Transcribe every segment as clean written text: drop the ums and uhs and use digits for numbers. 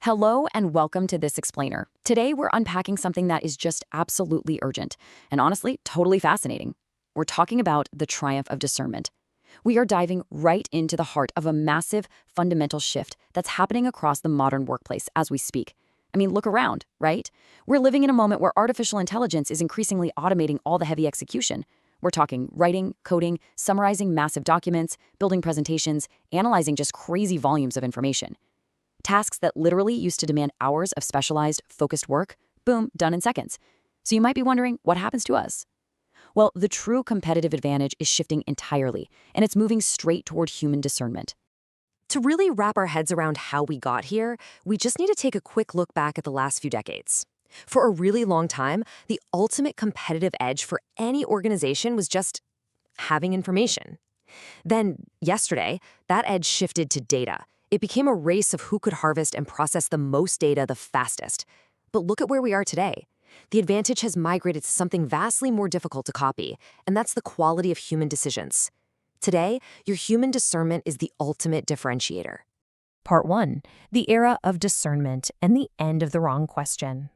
Hello and welcome to This Explainer. Today we're unpacking something that is just absolutely urgent and honestly totally fascinating. We're talking about the triumph of discernment. We are diving right into the heart of a massive fundamental shift that's happening across the modern workplace as we speak. I mean, look around, right? We're living in a moment where artificial intelligence is increasingly automating all the heavy execution. We're talking writing, coding, summarizing massive documents, building presentations, analyzing just crazy volumes of information. Tasks that literally used to demand hours of specialized, focused work, boom, done in seconds. So you might be wondering, what happens to us? Well, the true competitive advantage is shifting entirely, and it's moving straight toward human discernment. To really wrap our heads around how we got here, we just need to take a quick look back at the last few decades. For a really long time, the ultimate competitive edge for any organization was just having information. Then, yesterday, that edge shifted to data. It became a race of who could harvest and process the most data the fastest. But look at where we are today. The advantage has migrated to something vastly more difficult to copy, and that's the quality of human decisions. Today, your human discernment is the ultimate differentiator. Part 1. The era of discernment and the end of the wrong question.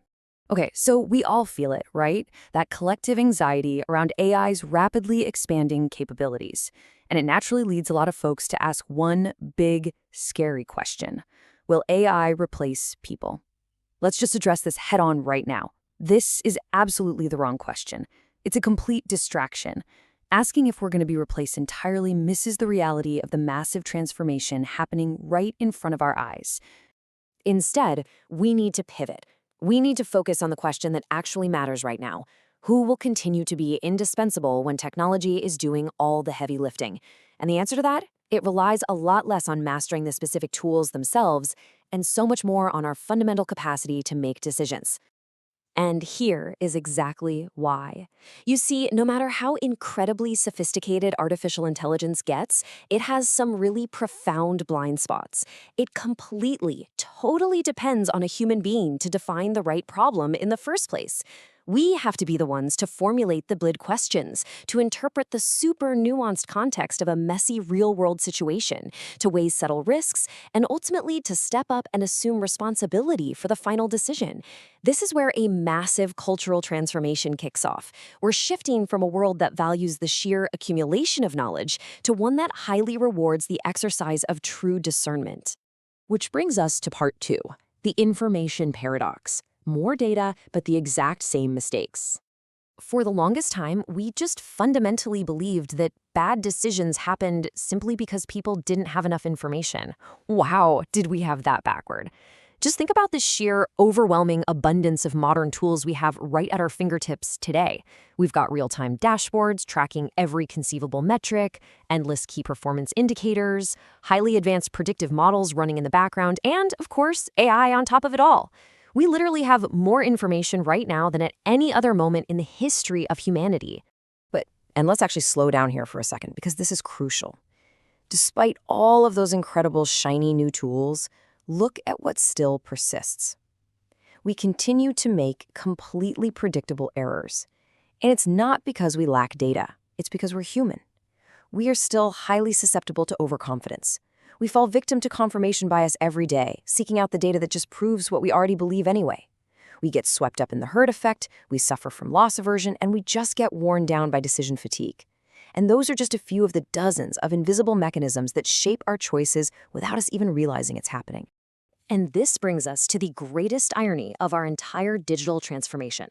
Okay, so we all feel it, right? That collective anxiety around AI's rapidly expanding capabilities. And it naturally leads a lot of folks to ask one big, scary question. Will AI replace people? Let's just address this head on right now. This is absolutely the wrong question. It's a complete distraction. Asking if we're going to be replaced entirely misses the reality of the massive transformation happening right in front of our eyes. Instead, we need to pivot. We need to focus on the question that actually matters right now. Who will continue to be indispensable when technology is doing all the heavy lifting? And the answer to that? It relies a lot less on mastering the specific tools themselves and so much more on our fundamental capacity to make decisions. And here is exactly why. You see, no matter how incredibly sophisticated artificial intelligence gets, it has some really profound blind spots. It completely, totally depends on a human being to define the right problem in the first place. We have to be the ones to formulate the blid questions, to interpret the super nuanced context of a messy real-world situation, to weigh subtle risks, and ultimately to step up and assume responsibility for the final decision. This is where a massive cultural transformation kicks off. We're shifting from a world that values the sheer accumulation of knowledge to one that highly rewards the exercise of true discernment. Which brings us to part 2, the information paradox. More data, but the exact same mistakes. For the longest time, we just fundamentally believed that bad decisions happened simply because people didn't have enough information. Wow, did we have that backward. Just think about the sheer, overwhelming abundance of modern tools we have right at our fingertips today. We've got real-time dashboards tracking every conceivable metric, endless key performance indicators, highly advanced predictive models running in the background, and, of course, AI on top of it all. We literally have more information right now than at any other moment in the history of humanity. And let's actually slow down here for a second, because this is crucial. Despite all of those incredible, shiny new tools, look at what still persists. We continue to make completely predictable errors. And it's not because we lack data. It's because we're human. We are still highly susceptible to overconfidence. We fall victim to confirmation bias every day, seeking out the data that just proves what we already believe anyway. We get swept up in the herd effect, we suffer from loss aversion, and we just get worn down by decision fatigue. And those are just a few of the dozens of invisible mechanisms that shape our choices without us even realizing it's happening. And this brings us to the greatest irony of our entire digital transformation.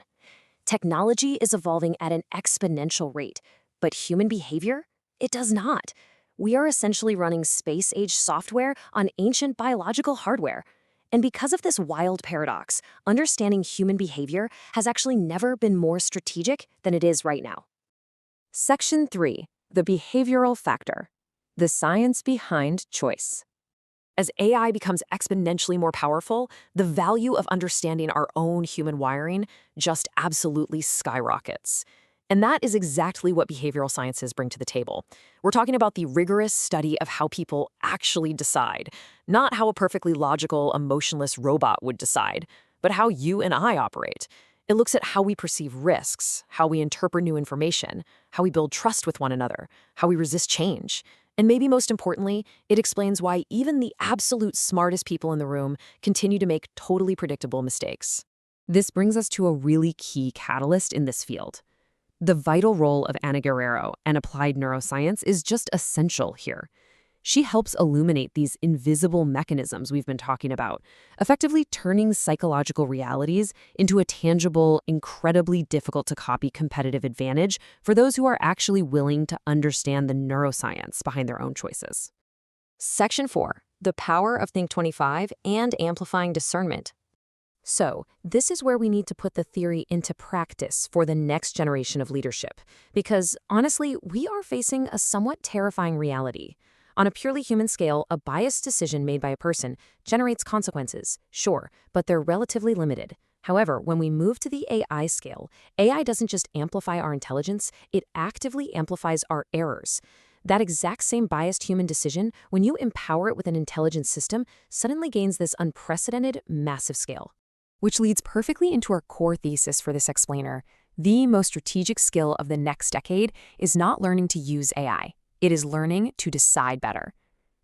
Technology is evolving at an exponential rate, but human behavior? It does not. We are essentially running space-age software on ancient biological hardware. And because of this wild paradox, understanding human behavior has actually never been more strategic than it is right now. Section 3. The behavioral factor. The science behind choice. As AI becomes exponentially more powerful, the value of understanding our own human wiring just absolutely skyrockets. And that is exactly what behavioral sciences bring to the table. We're talking about the rigorous study of how people actually decide, not how a perfectly logical, emotionless robot would decide, but how you and I operate. It looks at how we perceive risks, how we interpret new information, how we build trust with one another, how we resist change. And maybe most importantly, it explains why even the absolute smartest people in the room continue to make totally predictable mistakes. This brings us to a really key catalyst in this field. The vital role of Ana Guerrero and applied neuroscience is just essential here. She helps illuminate these invisible mechanisms we've been talking about, effectively turning psychological realities into a tangible, incredibly difficult to copy competitive advantage for those who are actually willing to understand the neuroscience behind their own choices. Section 4. The power of Think 25 and amplifying discernment. So, this is where we need to put the theory into practice for the next generation of leadership, because honestly, we are facing a somewhat terrifying reality. On a purely human scale, a biased decision made by a person generates consequences, sure, but they're relatively limited. However, when we move to the AI scale, AI doesn't just amplify our intelligence, it actively amplifies our errors. That exact same biased human decision, when you empower it with an intelligent system, suddenly gains this unprecedented, massive scale. Which leads perfectly into our core thesis for this explainer. The most strategic skill of the next decade is not learning to use AI. It is learning to decide better.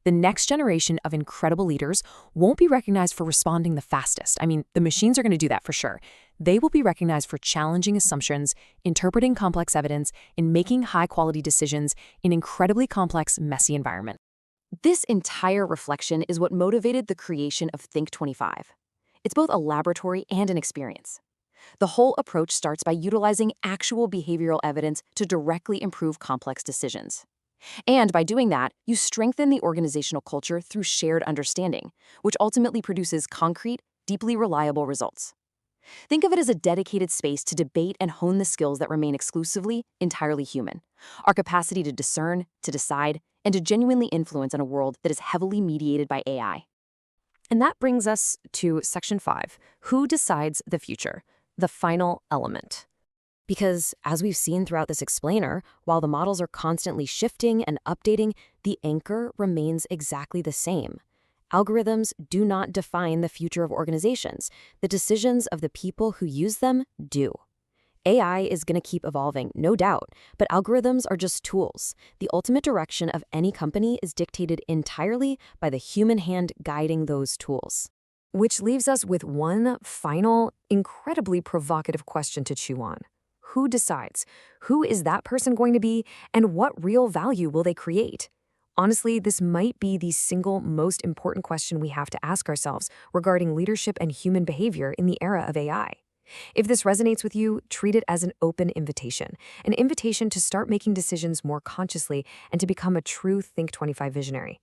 The next generation of incredible leaders won't be recognized for responding the fastest. I mean, the machines are going to do that for sure. They will be recognized for challenging assumptions, interpreting complex evidence, and making high-quality decisions in incredibly complex, messy environments. This entire reflection is what motivated the creation of Think 25. It's both a laboratory and an experience. The whole approach starts by utilizing actual behavioral evidence to directly improve complex decisions. And by doing that, you strengthen the organizational culture through shared understanding, which ultimately produces concrete, deeply reliable results. Think of it as a dedicated space to debate and hone the skills that remain exclusively, entirely human. Our capacity to discern, to decide, and to genuinely influence in a world that is heavily mediated by AI. And that brings us to Section 5, Who Decides the Future? The final element. Because, as we've seen throughout this explainer, while the models are constantly shifting and updating, the anchor remains exactly the same. Algorithms do not define the future of organizations. The decisions of the people who use them do. AI is going to keep evolving, no doubt, but algorithms are just tools. The ultimate direction of any company is dictated entirely by the human hand guiding those tools. Which leaves us with one final, incredibly provocative question to chew on. Who decides? Who is that person going to be, and what real value will they create? Honestly, this might be the single most important question we have to ask ourselves regarding leadership and human behavior in the era of AI. If this resonates with you, treat it as an open invitation to start making decisions more consciously and to become a true Think 25 visionary.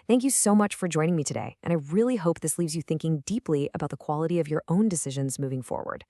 Thank you so much for joining me today, and I really hope this leaves you thinking deeply about the quality of your own decisions moving forward.